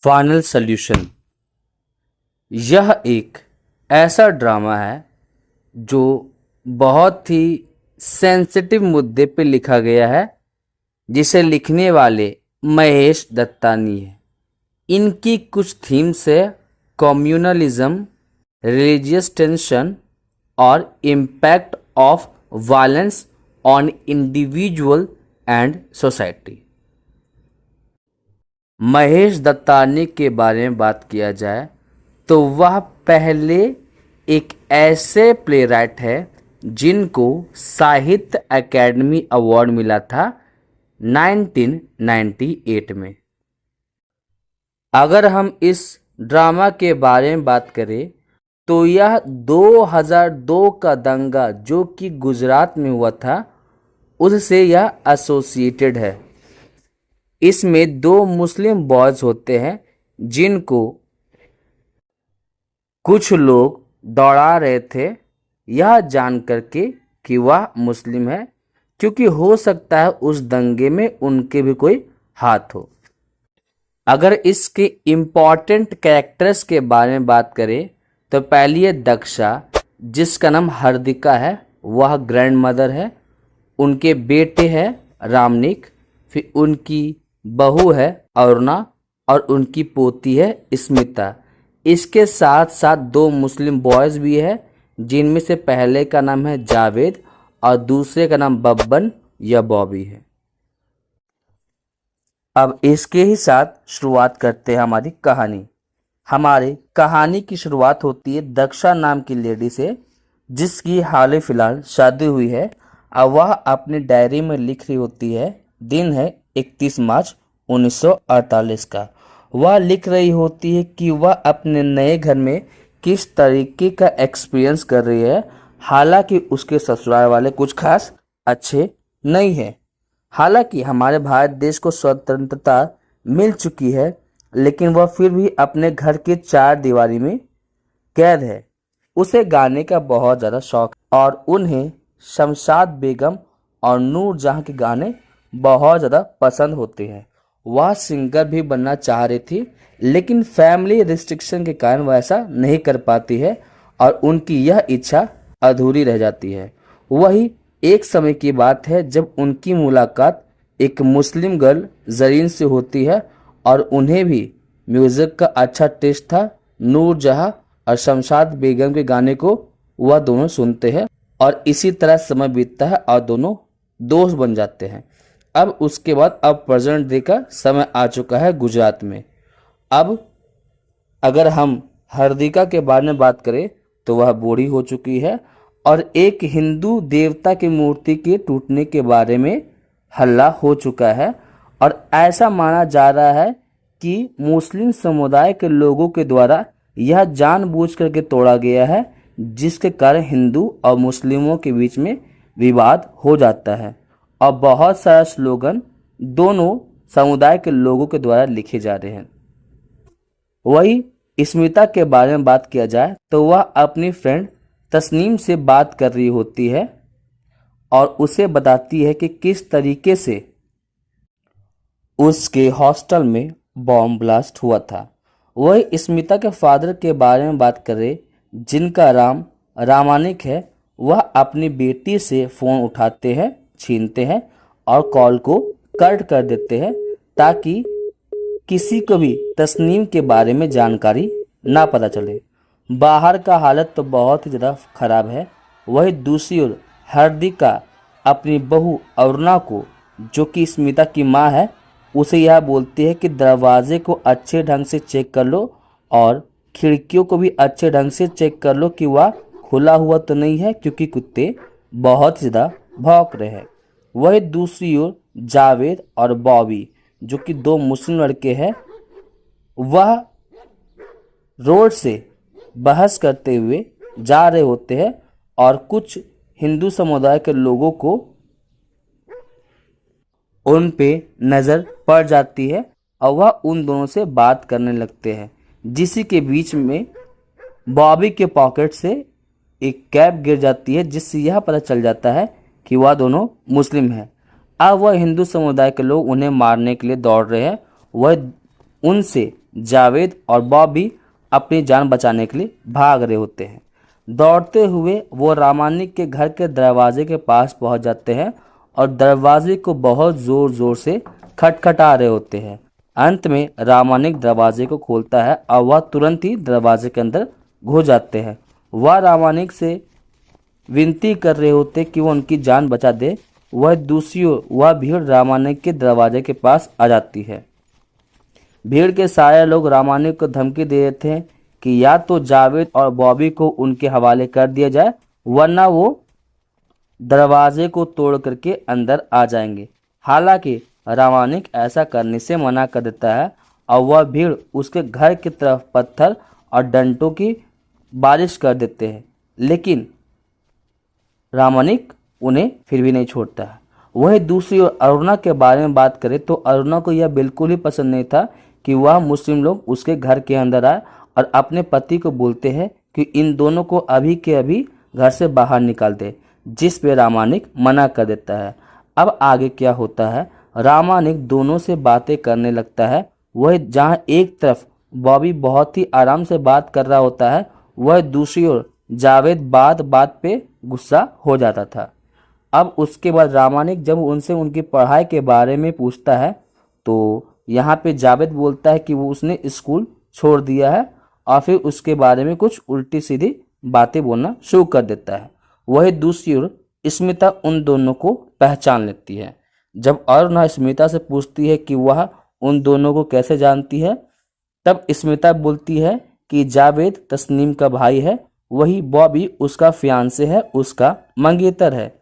Final solution यह एक ऐसा ड्रामा है जो बहुत ही सेंसिटिव मुद्दे पे लिखा गया है, जिसे लिखने वाले महेश दत्तानी है। इनकी कुछ थीम्स है कम्युनलिज्म, रिलीजियस टेंशन और impact of violence on individual and society. Mahesh Dattani के बारे में बात किया जाए तो वह पहले एक ऐसे प्लेराइट है जिनको साहित्य अकेडमी अवार्ड मिला था 1998 में। अगर हम इस ड्रामा के बारे में बात करें तो यह 2002 का दंगा जो कि गुजरात में हुआ था उससे यह एसोसिएटेड है। इसमें दो मुस्लिम बॉयज होते हैं जिनको कुछ लोग दौड़ा रहे थे यह जान करके कि वह मुस्लिम है, क्योंकि हो सकता है उस दंगे में उनके भी कोई हाथ हो। अगर इसके इम्पॉर्टेंट कैरेक्टर्स के बारे में बात करें तो पहली है दक्षा, जिसका नाम हार्दिका है, वह ग्रैंड मदर है। उनके बेटे हैं रामनिक, फिर उनकी बहू है अरुणा और उनकी पोती है स्मिता। इसके साथ साथ दो मुस्लिम बॉयज़ भी है, जिनमें से पहले का नाम है जावेद और दूसरे का नाम बब्बन या बॉबी है। अब इसके ही साथ शुरुआत करते हैं हमारी कहानी। हमारी कहानी की शुरुआत होती है दक्षा नाम की लेडी से, जिसकी हाल फिलहाल शादी हुई है। अब वह अपनी डायरी में लिख रही होती है, दिन है 31 मार्च 1948 का। वह लिख रही होती है कि वह अपने नए घर में किस तरीके का एक्सपीरियंस कर रही है। हालांकि उसके ससुराल वाले कुछ खास अच्छे नहीं हैं। हालांकि हमारे भारत देश को स्वतंत्रता मिल चुकी है, लेकिन वह फिर भी अपने घर के चार दीवारी में कैद है। उसे गाने का बहुत ज़्यादा शौक और उन्हें शमशाद बेगम और नूर जहाँ के गाने बहुत ज़्यादा पसंद होते हैं। वह सिंगर भी बनना चाह रही थी, लेकिन फैमिली रिस्ट्रिक्शन के कारण वह ऐसा नहीं कर पाती है और उनकी यह इच्छा अधूरी रह जाती है। वही एक समय की बात है जब उनकी मुलाकात एक मुस्लिम गर्ल जरीन से होती है और उन्हें भी म्यूज़िक का अच्छा टेस्ट था। नूर जहाँ और शमशाद बेगम के गाने को वह दोनों सुनते हैं और इसी तरह समय बीतता है और दोनों दोस्त बन जाते हैं। अब उसके बाद अब प्रेजेंट डे का समय आ चुका है गुजरात में। अब अगर हम हार्दिका के बारे में बात करें तो वह बूढ़ी हो चुकी है और एक हिंदू देवता की मूर्ति के टूटने के बारे में हल्ला हो चुका है और ऐसा माना जा रहा है कि मुस्लिम समुदाय के लोगों के द्वारा यह जानबूझ करके तोड़ा गया है, जिसके कारण हिंदू और मुस्लिमों के बीच में विवाद हो जाता है और बहुत सारा स्लोगन दोनों समुदाय के लोगों के द्वारा लिखे जा रहे हैं। वही स्मिता के बारे में बात किया जाए तो वह अपनी फ्रेंड तस्नीम से बात कर रही होती है और उसे बताती है कि किस तरीके से उसके हॉस्टल में बॉम्ब ब्लास्ट हुआ था। वही स्मिता के फादर के बारे में बात करें, जिनका रामानिक है, वह अपनी बेटी से फ़ोन उठाते हैं, छीनते हैं और कॉल को कट कर देते हैं ताकि किसी को भी तस्नीम के बारे में जानकारी ना पता चले। बाहर का हालत तो बहुत ही ज़्यादा ख़राब है। वही दूसरी ओर हार्दिका अपनी बहू अरुणा को, जो कि स्मिता की माँ है, उसे यह बोलती है कि दरवाजे को अच्छे ढंग से चेक कर लो और खिड़कियों को भी अच्छे ढंग से चेक कर लो कि वह खुला हुआ तो नहीं है, क्योंकि कुत्ते बहुत ज़्यादा भौंक रहे हैं। वही दूसरी ओर जावेद और बॉबी, जो कि दो मुस्लिम लड़के हैं, वह रोड से बहस करते हुए जा रहे होते हैं और कुछ हिंदू समुदाय के लोगों को उन पे नज़र पड़ जाती है और वह उन दोनों से बात करने लगते हैं। जिसी के बीच में बॉबी के पॉकेट से एक कैप गिर जाती है, जिससे यह पता चल जाता है कि वह दोनों मुस्लिम हैं। अब वह हिंदू समुदाय के लोग उन्हें मारने के लिए दौड़ रहे हैं। वह उनसे जावेद और बॉबी अपनी जान बचाने के लिए भाग रहे होते हैं। दौड़ते हुए वो रामानिक के घर के दरवाजे के पास पहुंच जाते हैं और दरवाजे को बहुत ज़ोर ज़ोर से खटखटा रहे होते हैं। अंत में रामानिक दरवाजे को खोलता है और वह तुरंत ही दरवाजे के अंदर घुस जाते हैं। वह रामानिक से विनती कर रहे होते कि वो उनकी जान बचा दे। वह दूसरी ओर वह भीड़ रामानिक के दरवाजे के पास आ जाती है। भीड़ के सारे लोग रामानिक को धमकी दे रहे थे कि या तो जावेद और बॉबी को उनके हवाले कर दिया जाए, वरना वो दरवाजे को तोड़ करके अंदर आ जाएंगे। हालांकि रामानिक ऐसा करने से मना कर देता है और वह भीड़ उसके घर की तरफ पत्थर और डंडों की बारिश कर देते हैं, लेकिन रामानिक उन्हें फिर भी नहीं छोड़ता है। वहीं दूसरी ओर अरुणा के बारे में बात करें तो अरुणा को यह बिल्कुल ही पसंद नहीं था कि वह मुस्लिम लोग उसके घर के अंदर आए और अपने पति को बोलते हैं कि इन दोनों को अभी के अभी घर से बाहर निकाल दे, जिस पे रामानिक मना कर देता है। अब आगे क्या होता है, रामानिक दोनों से बातें करने लगता है। वह जहाँ एक तरफ बॉबी बहुत ही आराम से बात कर रहा होता है, वह दूसरी ओर जावेद बात बात पे गुस्सा हो जाता था। अब उसके बाद रामानिक जब उनसे उनकी पढ़ाई के बारे में पूछता है तो यहाँ पे जावेद बोलता है कि वो उसने स्कूल छोड़ दिया है और फिर उसके बारे में कुछ उल्टी सीधी बातें बोलना शुरू कर देता है। वही दूसरी ओर स्मिता उन दोनों को पहचान लेती है। जब अरुणा स्मिता से पूछती है कि वह उन दोनों को कैसे जानती है, तब स्मिता बोलती है कि जावेद तस्नीम का भाई है, वही बॉबी उसका फियांसे है, उसका मंगेतर है।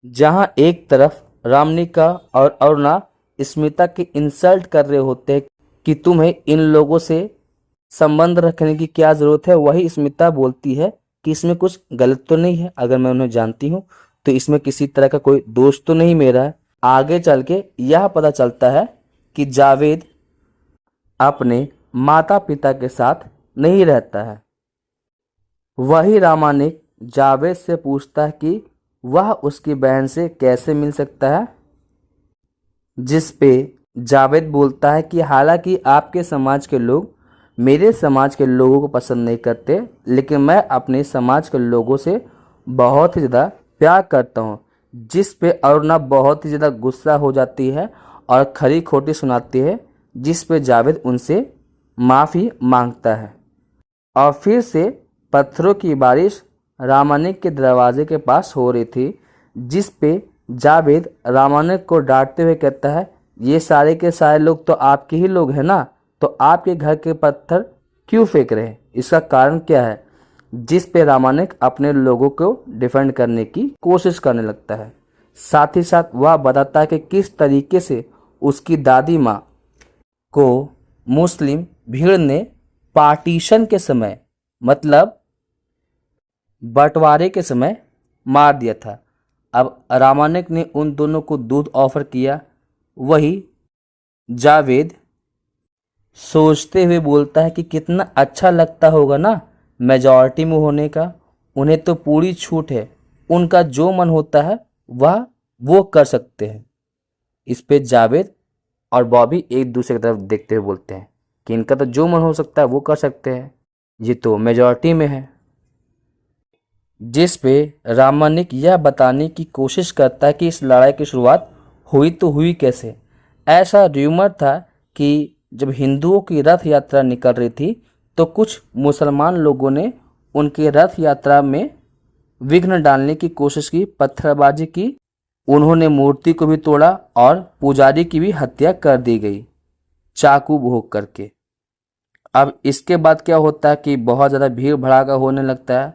जहां एक तरफ रामनिका और अरुणा स्मिता की इंसल्ट कर रहे होते हैं कि तुम्हें इन लोगों से संबंध रखने की क्या जरूरत है, वही स्मिता बोलती है कि इसमें कुछ गलत तो नहीं है, अगर मैं उन्हें जानती हूँ तो इसमें किसी तरह का कोई दोष तो नहीं मेरा है। आगे चल के यह पता चलता है कि जावेद अपने माता पिता के साथ नहीं रहता है। वही रामानिक जावेद से पूछता है कि वह उसकी बहन से कैसे मिल सकता है, जिस पे जावेद बोलता है कि हालांकि आपके समाज के लोग मेरे समाज के लोगों को पसंद नहीं करते, लेकिन मैं अपने समाज के लोगों से बहुत ही ज़्यादा प्यार करता हूँ। जिस पे अरुणा बहुत ही ज़्यादा गुस्सा हो जाती है और खरी खोटी सुनाती है, जिस पे जावेद उनसे माफ़ी मांगता है। और फिर से पत्थरों की बारिश रामानिक के दरवाजे के पास हो रही थी, जिस पे जावेद रामानिक को डांटते हुए कहता है, ये सारे के सारे लोग तो आपके ही लोग हैं ना, तो आपके घर के पत्थर क्यों फेंक रहे हैं, इसका कारण क्या है। जिस पे रामानिक अपने लोगों को डिफेंड करने की कोशिश करने लगता है। साथ ही साथ वह बताता है कि किस तरीके से उसकी दादी माँ को मुस्लिम भीड़ ने पार्टीशन के समय, मतलब बंटवारे के समय मार दिया था। अब रामानिक ने उन दोनों को दूध ऑफर किया। वही जावेद सोचते हुए बोलता है कि कितना अच्छा लगता होगा ना मेजॉरिटी में होने का, उन्हें तो पूरी छूट है, उनका जो मन होता है वह वो कर सकते हैं। इस पे जावेद और बॉबी एक दूसरे की तरफ देखते हुए बोलते हैं कि इनका तो जो मन हो सकता है वो कर सकते हैं, ये तो मेजॉरिटी में है। जिस पे रामानिक यह बताने की कोशिश करता है कि इस लड़ाई की शुरुआत हुई तो हुई कैसे। ऐसा र्यूमर था कि जब हिंदुओं की रथ यात्रा निकल रही थी तो कुछ मुसलमान लोगों ने उनके रथ यात्रा में विघ्न डालने की कोशिश की, पत्थरबाजी की, उन्होंने मूर्ति को भी तोड़ा और पुजारी की भी हत्या कर दी गई चाकू भोग करके। अब इसके बाद क्या होता है कि बहुत ज़्यादा भीड़ भड़ाका होने लगता है।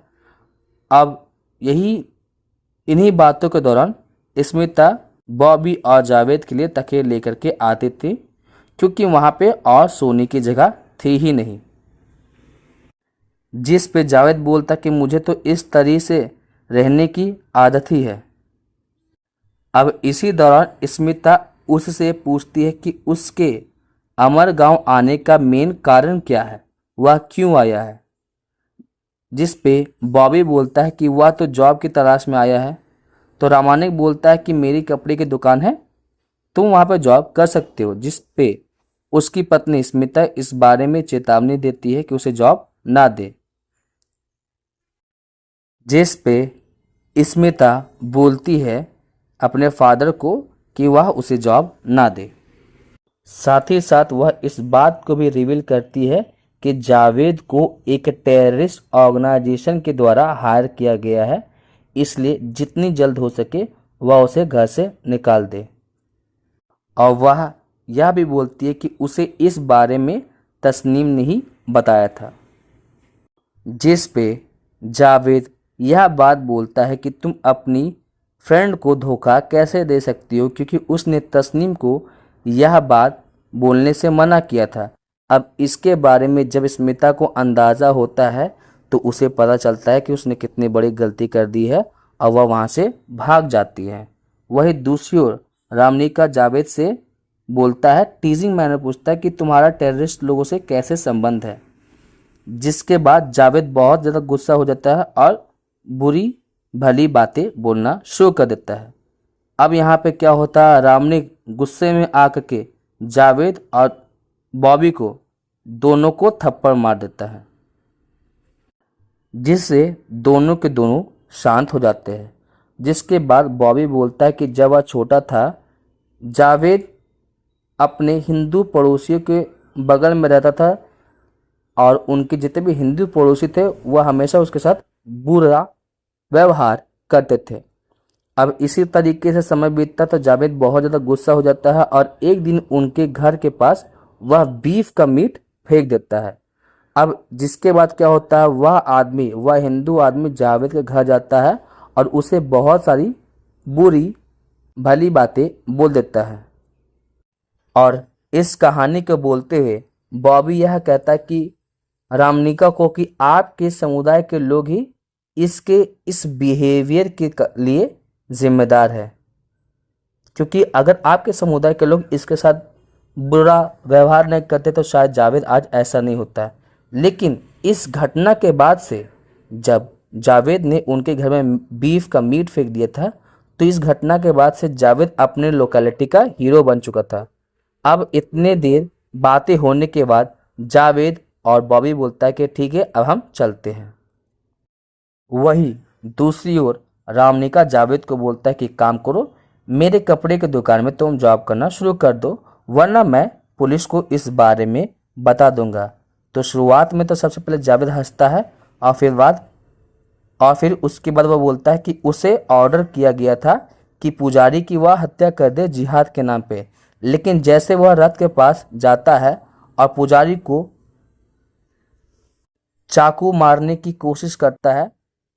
अब इन्हीं बातों के दौरान स्मिता बॉबी और जावेद के लिए तकिए लेकर के आती थी, क्योंकि वहाँ पे और सोने की जगह थी ही नहीं। जिस पे जावेद बोलता कि मुझे तो इस तरह से रहने की आदत ही है। अब इसी दौरान स्मिता उससे पूछती है कि उसके अमर गांव आने का मेन कारण क्या है, वह क्यों आया है। जिस पे बॉबी बोलता है कि वह तो जॉब की तलाश में आया है। तो रामानिक बोलता है कि मेरी कपड़े की दुकान है, तुम वहाँ पर जॉब कर सकते हो। जिस पे उसकी पत्नी स्मिता इस बारे में चेतावनी देती है कि उसे जॉब ना दे, जिस पे स्मिता बोलती है अपने फादर को कि वह उसे जॉब ना दे। साथ ही साथ वह इस बात को भी रिवील करती है कि जावेद को एक टेररिस्ट ऑर्गेनाइजेशन के द्वारा हायर किया गया है, इसलिए जितनी जल्द हो सके वह उसे घर से निकाल दे। और वह यह भी बोलती है कि उसे इस बारे में तस्नीम ने ही बताया था, जिस पे जावेद यह बात बोलता है कि तुम अपनी फ्रेंड को धोखा कैसे दे सकती हो, क्योंकि उसने तस्नीम को यह बात बोलने से मना किया था। अब इसके बारे में जब स्मिता को अंदाज़ा होता है तो उसे पता चलता है कि उसने कितनी बड़ी गलती कर दी है और वह वहाँ से भाग जाती है। वही दूसरी ओर रामनिका जावेद से बोलता है, टीजिंग मैनर पूछता है कि तुम्हारा टेररिस्ट लोगों से कैसे संबंध है, जिसके बाद जावेद बहुत ज़्यादा गुस्सा हो जाता है और बुरी भली बातें बोलना शुरू कर देता है। अब यहाँ पे क्या होता है, रामनिक गुस्से में आकर के जावेद और बॉबी को दोनों को थप्पड़ मार देता है, जिससे दोनों के दोनों शांत हो जाते हैं। जिसके बाद बॉबी बोलता है कि जब वह छोटा था जावेद अपने हिंदू पड़ोसियों के बगल में रहता था और उनके जितने भी हिंदू पड़ोसी थे वह हमेशा उसके साथ बुरा व्यवहार करते थे। अब इसी तरीके से समय बीतता तो जावेद बहुत ज़्यादा गुस्सा हो जाता है और एक दिन उनके घर के पास वह बीफ का मीट फेंक देता है। अब जिसके बाद क्या होता है, वह हिंदू आदमी जावेद के घर जाता है और उसे बहुत सारी बुरी भली बातें बोल देता है। और इस कहानी को बोलते हुए बॉबी यह कहता है कि रामनिका को कि आपके समुदाय के लोग ही इसके इस बिहेवियर के लिए जिम्मेदार है, क्योंकि अगर आपके समुदाय के लोग इसके साथ बुरा व्यवहार नहीं करते तो शायद जावेद आज ऐसा नहीं होता है। लेकिन इस घटना के बाद से जब जावेद ने उनके घर में बीफ का मीट फेंक दिया था तो इस घटना के बाद से जावेद अपने लोकेलिटी का हीरो बन चुका था। अब इतने देर बातें होने के बाद जावेद और बॉबी बोलता है कि ठीक है अब हम चलते हैं। वही दूसरी ओर रामनिका जावेद को बोलता है कि काम करो, मेरे कपड़े की दुकान में तुम जॉब करना शुरू कर दो, वरना मैं पुलिस को इस बारे में बता दूंगा। तो शुरुआत में तो सबसे पहले जावेद हंसता है और फिर उसके बाद वह बोलता है कि उसे ऑर्डर किया गया था कि पुजारी की वह हत्या कर दे जिहाद के नाम पे। लेकिन जैसे वह रथ के पास जाता है और पुजारी को चाकू मारने की कोशिश करता है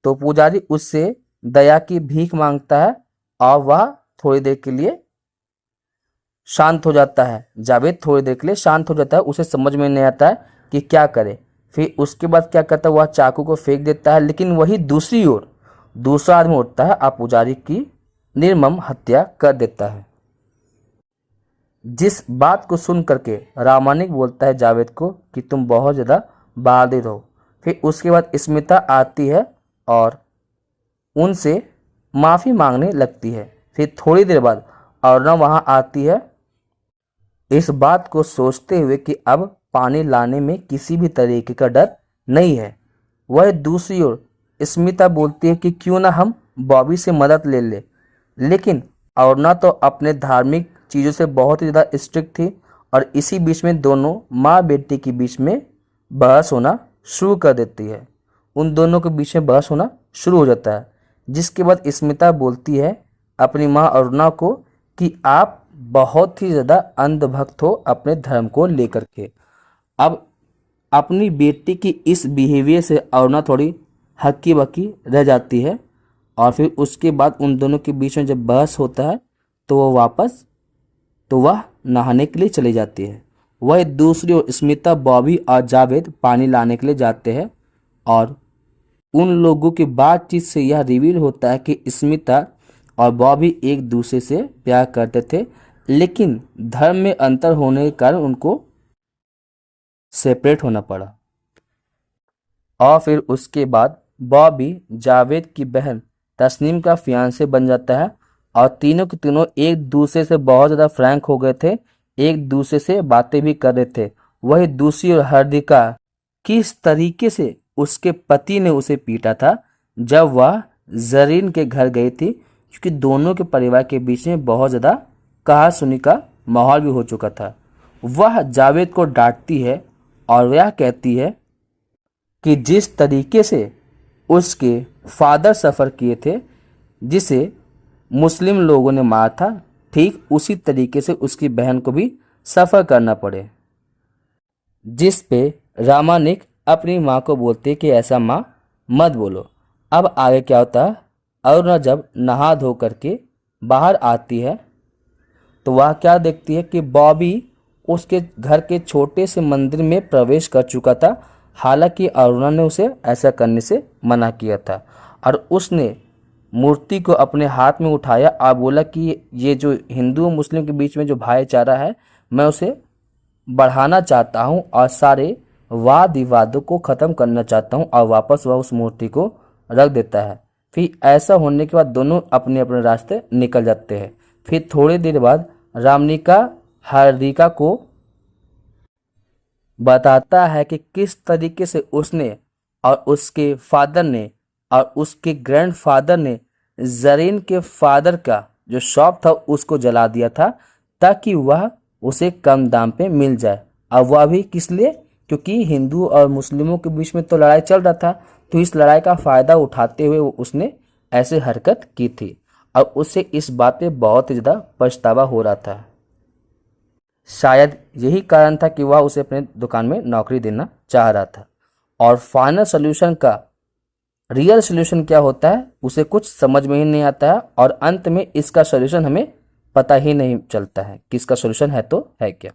तो पुजारी उससे दया की भीख मांगता है और वह थोड़ी देर के लिए शांत हो जाता है। जावेद थोड़ी देर के लिए शांत हो जाता है, उसे समझ में नहीं आता है कि क्या करे। फिर उसके बाद क्या करता है, वह चाकू को फेंक देता है। लेकिन वही दूसरी ओर दूसरा आदमी उठता है और पुजारी की निर्मम हत्या कर देता है। जिस बात को सुन करके रामानिक बोलता है जावेद को कि तुम बहुत ज़्यादा बहादुर हो। फिर उसके बाद स्मिता आती है और उनसे माफ़ी मांगने लगती है। फिर थोड़ी देर बाद अरुणा वहाँ आती है, इस बात को सोचते हुए कि अब पानी लाने में किसी भी तरीके का डर नहीं है। वह दूसरी ओर स्मिता बोलती है कि क्यों ना हम बॉबी से मदद ले ले। लेकिन अरुणा तो अपने धार्मिक चीज़ों से बहुत ही ज़्यादा स्ट्रिक्ट थी और इसी बीच में दोनों माँ बेटी के बीच में बहस होना शुरू कर देती है। उन दोनों के बीच में बहस होना शुरू हो जाता है, जिसके बाद स्मिता बोलती है अपनी माँ अरुणा को कि आप बहुत ही ज़्यादा अंधभक्त हो अपने धर्म को लेकर के। अब अपनी बेटी की इस बिहेवियर से अरुणा थोड़ी हक्की बक्की रह जाती है और फिर उसके बाद उन दोनों के बीच में जब बहस होता है तो वह नहाने के लिए चली जाती है। वह दूसरी ओर स्मिता, बॉबी और जावेद पानी लाने के लिए जाते हैं और उन लोगों की बातचीत से यह रिवील होता है कि स्मिता और बॉबी एक दूसरे से प्यार करते थे, लेकिन धर्म में अंतर होने के कारण उनको सेपरेट होना पड़ा। और फिर उसके बाद बॉबी जावेद की बहन तस्नीम का फियांसे बन जाता है और तीनों के तीनों एक दूसरे से बहुत ज़्यादा फ्रैंक हो गए थे, एक दूसरे से बातें भी कर रहे थे। वही दूसरी ओर हार्दिका किस तरीके से उसके पति ने उसे पीटा था जब वह जरीन के घर गई थी, क्योंकि दोनों के परिवार के बीच में बहुत ज़्यादा कहा सुनी का माहौल भी हो चुका था। वह जावेद को डांटती है और वह कहती है कि जिस तरीके से उसके फादर सफ़र किए थे, जिसे मुस्लिम लोगों ने मारा था, ठीक उसी तरीके से उसकी बहन को भी सफ़र करना पड़े। जिस पे रामानिक अपनी माँ को बोलते कि ऐसा माँ मत बोलो। अब आगे क्या होता है, अरुणा जब नहा धो करके बाहर आती है तो वह क्या देखती है कि बॉबी उसके घर के छोटे से मंदिर में प्रवेश कर चुका था। हालांकि अरुणा ने उसे ऐसा करने से मना किया था और उसने मूर्ति को अपने हाथ में उठाया और बोला कि ये जो हिंदू और मुस्लिम के बीच में जो भाईचारा है, मैं उसे बढ़ाना चाहता हूँ और सारे वाद विवादों को ख़त्म करना चाहता हूँ। और वापस वह उस मूर्ति को रख देता है। फिर ऐसा होने के बाद दोनों अपने अपने रास्ते निकल जाते हैं। फिर थोड़ी देर बाद रामनिका हार्दिका को बताता है कि किस तरीके से उसने और उसके फादर ने और उसके ग्रैंडफादर ने जरीन के फादर का जो शॉप था उसको जला दिया था ताकि वह उसे कम दाम पे मिल जाए। अब वह भी किस लिए, क्योंकि हिंदू और मुस्लिमों के बीच में तो लड़ाई चल रहा था, तो इस लड़ाई का फ़ायदा उठाते हुए उसने ऐसे हरकत की थी और उससे इस बात पे बहुत ही ज़्यादा पछतावा हो रहा था। शायद यही कारण था कि वह उसे अपने दुकान में नौकरी देना चाह रहा था। और फाइनल सोल्यूशन का रियल सोल्यूशन क्या होता है उसे कुछ समझ में ही नहीं आता है और अंत में इसका सोल्यूशन हमें पता ही नहीं चलता है कि इसका सोल्यूशन है तो है क्या।